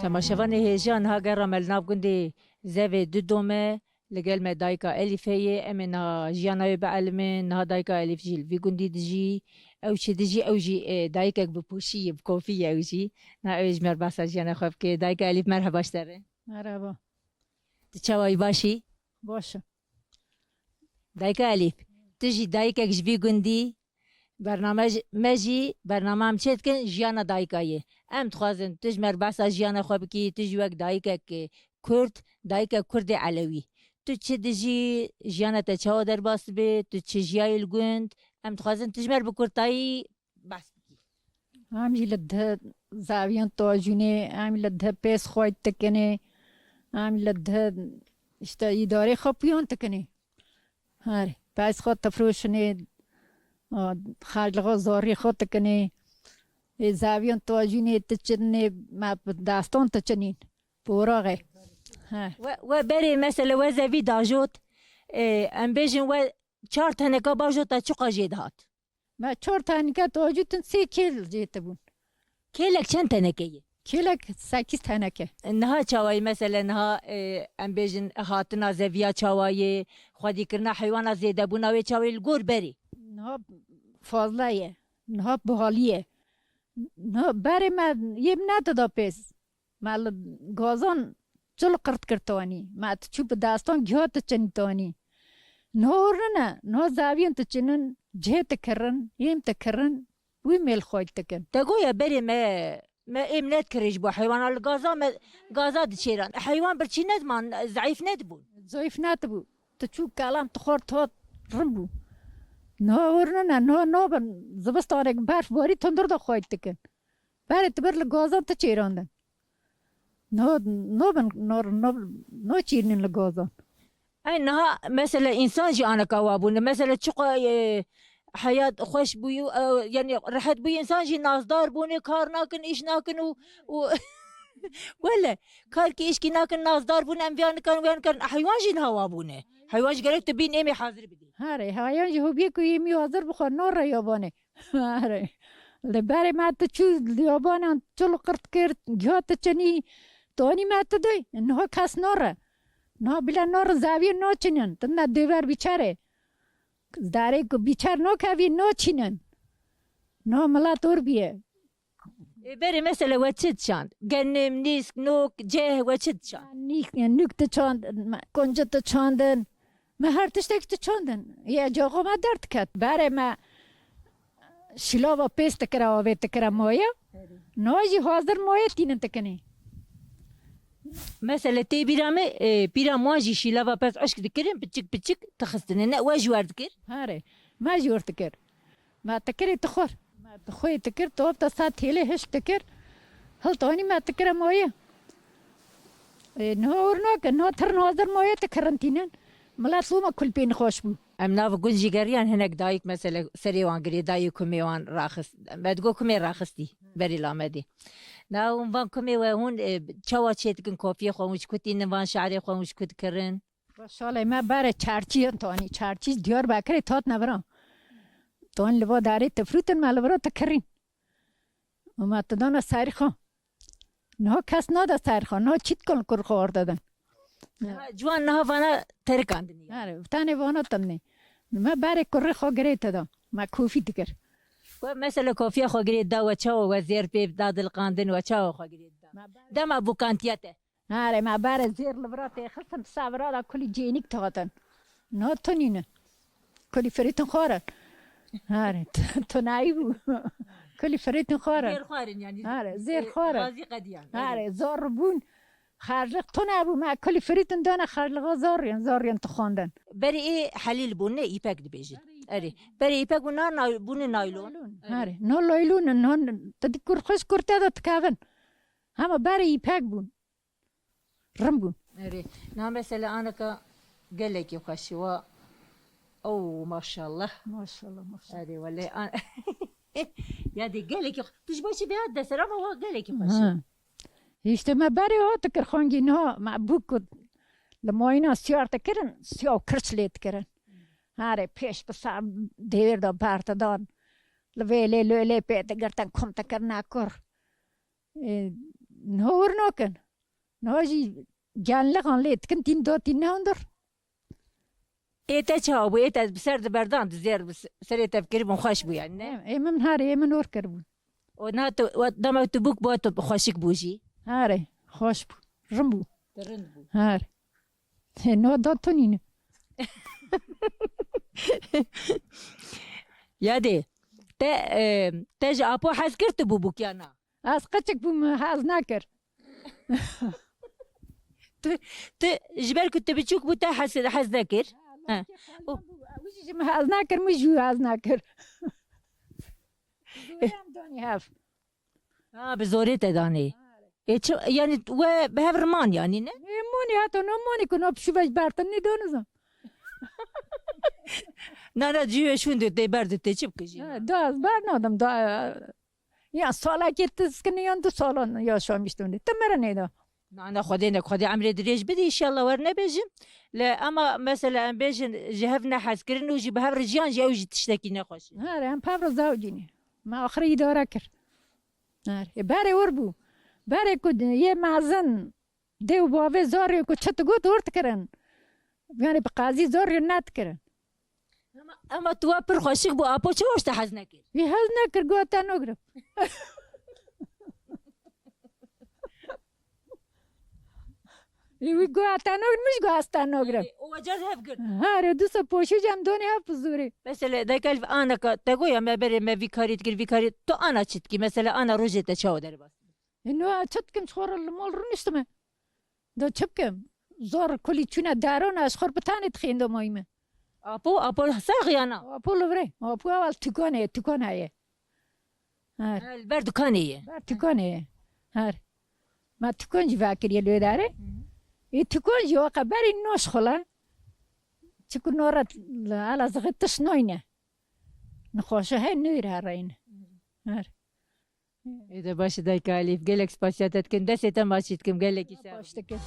تماشاوان هیجان ها گرامل ناب گندی زوی دو دومه لگل ما دایکا الیفیه امنا جیانای بعلمه نه دایکا الیف جیل وی گندی دجی او چه دجی او جی دایکک بپوشی بکوفی او جی نه اوج مر بس جیانا خوب که دایکا الیف مرحبا اشتره مرحبا تچوای باشی باشه دایکا الیف تجی دایکک جوی گندی برنامج مجی برنامه هم چت کن جیانا دایکایه ام تخوازن تج مر بس جیانا خوب کی تج وک دایکک کرد دایکک کرد علوی تو چه دجی جیانا تچاو در باس به تو چه جیای الگوند ام تخوازن تج مر بکرتایی بس کی عامل لده زاویان توجونه عامل لده پیس خوایت تکنه عامل لده işte idare خپیون تکنه هاره پیس خود تفروشنه خارج زاری خود تکنه زاویان توجونه تچنه ما داستان تچنین پوراغه و بری مثلا و زوی داجوت ام بیجن و چهار تنکا باجوت تا چقا جید هات ما 4 تنکه توجوتن 3 کیل جیت بون کیلک چند تنکیه کیلک 8 تنکه نها چاوای مثلا نها ام بیجن هاتنا زویا چاوای خودی کرنا حیوانا زیده بوناوی چاوی الگور بری نه فاضلایه نه بحالیه نه بری ما یه ندادا پیس مال گازان چلو قرط کرتوانی ما تشوف داستان جهات تشنتوانی نور نه زاویان تشنن جه تکرن یم تکرن وی میل خوید تکن تقويا بري ما امنات كريج بو حيوان الغازا غازا دشيران حيوان برشي ندمان ضعيف ندبون ضعیف نتبو تشوف کلام تخور تو رمبو نه بن زبستانک برف باری تندر دا خوید تکن بری تبر لگازان تشیراندن بن نو چیرنین لگازان اي نها مثلا انسان جي انا كوابون مثلا شقا حياة خوش بيو يعني رحت بي انسان جي نازدار بوني كار ناكن ايش ناكن ولا كار كي ايش كي ناكن نازدار بون ام ويان كان حيوان جي نهوابونه حيوان جي قالك تبين ايمي حاضر بدي هاره حيوان جي هو بيكو يمي حاضر بخور نور يابانه هاره لباري ما تشو يابانه چلو قرط کرد جهات چنی تونی ما تدی نه کس نوره نه بلا نور زاویه نو چنن تنا دیوار بیچاره داره کو بیچار نو کوي نو چینن نو ملا تور بیه بري مثلا وتشد شان جنم نيسك نوك جاه وتشد شان نیک تچاند کنجه تچاندن ما هر تشتک تچاندن یا جاغو ما درد کد بره ما شلاوا پیست تکرا و تکرا مایا نوجی حاضر مایا تینن تکنی مثلا تي بيرامي بيرا مواجي شي لافا بس عشك ذكرين بتشك تخستن انا واجي وارد كر هاره ما جور تکر ما تکری تخور ما تخوی تکر توب تا سات هیله هش تکر هل تونی ما تکرا مایا نور نو تر نوزر مایا تکرن تینن ملا سوما كل بين خوش بو ام ناف قول جيجاريان هناك دايك مثلا سريوان قري دايك كميوان راخص ما تقول كمي راخصتي بري لامدي ناو فان كمي وهون تشوا تشيتكن كوفي خوش كنتي نوان شعري خوش كنت كرن شاله ما بره چارچی تونی چارچی دیار باکری تات نبرم تون لبا داری تفروتن مال برا تکرین و ما تدانا سایر خان نه کس نادا سایر خان نه چیت کن کر خور دادن جوان نها فانا تركاندني آره تاني وانا تمني ما بره کر خو گریت دا ما کوفی تکر مثلا كوفي خو قريت دا وتشوا وزير بيب داد القاندن وتشوا خو قريت دا ما بوكانتياته آره ما بره زیر لبرات خلصن صبرا کلی جینیک تاتن نه تونینه کلی فریتن خورن آره تو نایبو کلی فریتن خورن زير خارن يعني آره زیر خورن غازي قديان آره زاربون خارلق تو نبو ما کلی فریتن دانه خارلقا زارین تو خواندن بري ايه حليل بونه ايباك دبيجي اري بري ايباك ونا بونه نايلون آره نه لایلون نه تدی کر خوش کرته دا تکاون همه بره ایپک بون رمبون اري نا مثلا انا قال لك يخشوا او ما شاء الله ما شاء الله ما شاء الله اري ولا انا يا دي قال لك تشبوشي بهذا سلام هو قال لك يخشوا işte ما بره ها تکر خانگی نه معبوک کد لماینا سیار تکرن سیاو کرچلیت کرن هاره پیش بسا دیر دا بارت دان لویله پیت گرتن کم تکر نکر نور نکن نهاجی جان لقان لیت کن تین دو تین نهندر ایتا چه بو ایتا بسر دبردان زیر سری تفکری بون خوش بو یعنی نه ایمن هاره ایمن اور کربون و نه تو دم تو بوک با تو خوشک بوجی هاره خوش بو رمبو درند بو هاره نه داد تو نینه یادی تج آپو حس کرد بو بوک یا نه از قچک بوم حاز نکر تو جبر کت بچوک بو تا حس نکر وش حاز نکر مجو حاز نکر زورم دانی هف بزوری تدانی یعنی و به هفرمان یعنی نه مونی حتی نمونی کن آب شوش برتن ندانزم نه نه جیوه شونده تی برده تی چی بکشی دا از بر نادم دا یا سالا که تسکنی یا دو سالا یا شامیشتونده تمره نیدا نه نه خودی عمری دریج بدی انشالله ور نبیجم لا اما مثلا ام بیجن جهف نحس کرن و جی به هفر جیان جی اوجی تشتکی نخوشی هره هم پاور زوجینی ما آخری داره کر هره بره ور بو بره کد یه معزن دیو باوه زاری که چطور گوت ورد کرن یعنی به قاضی زاری نت کرن اما تو پر خوشک بو اپو چه وشت حز نکر یه حز نکر گوتا نگرم یوی گوتا نگر مش گوستا نگرم و جز هف کرد هره دوستا پوشو جم دونی هف زوری مثلا دایکل انا که تگویا ما بری ما ویکاریت گر ویکاریت تو انا چیت کی مثلا انا روزت چاو در باست اینو چتکم چخور المال رو نیستم دا چپکم زور کلی چونه دارون از خور بتانه تخیندو مایمه اپو ساق یا نه اپو لوره اپو اول تکانه هر بر دکانیه بر تکانه هر ما تکانجی فکریه لو داره ای تکانجی واقع بری نوش خلا چکو نورت علا زغتش نوینه نخوشه های نویر هر این هر إذا باش دايك أليف قالك سباسياتات كن دست تماشيت كم قالك يسار باشتكي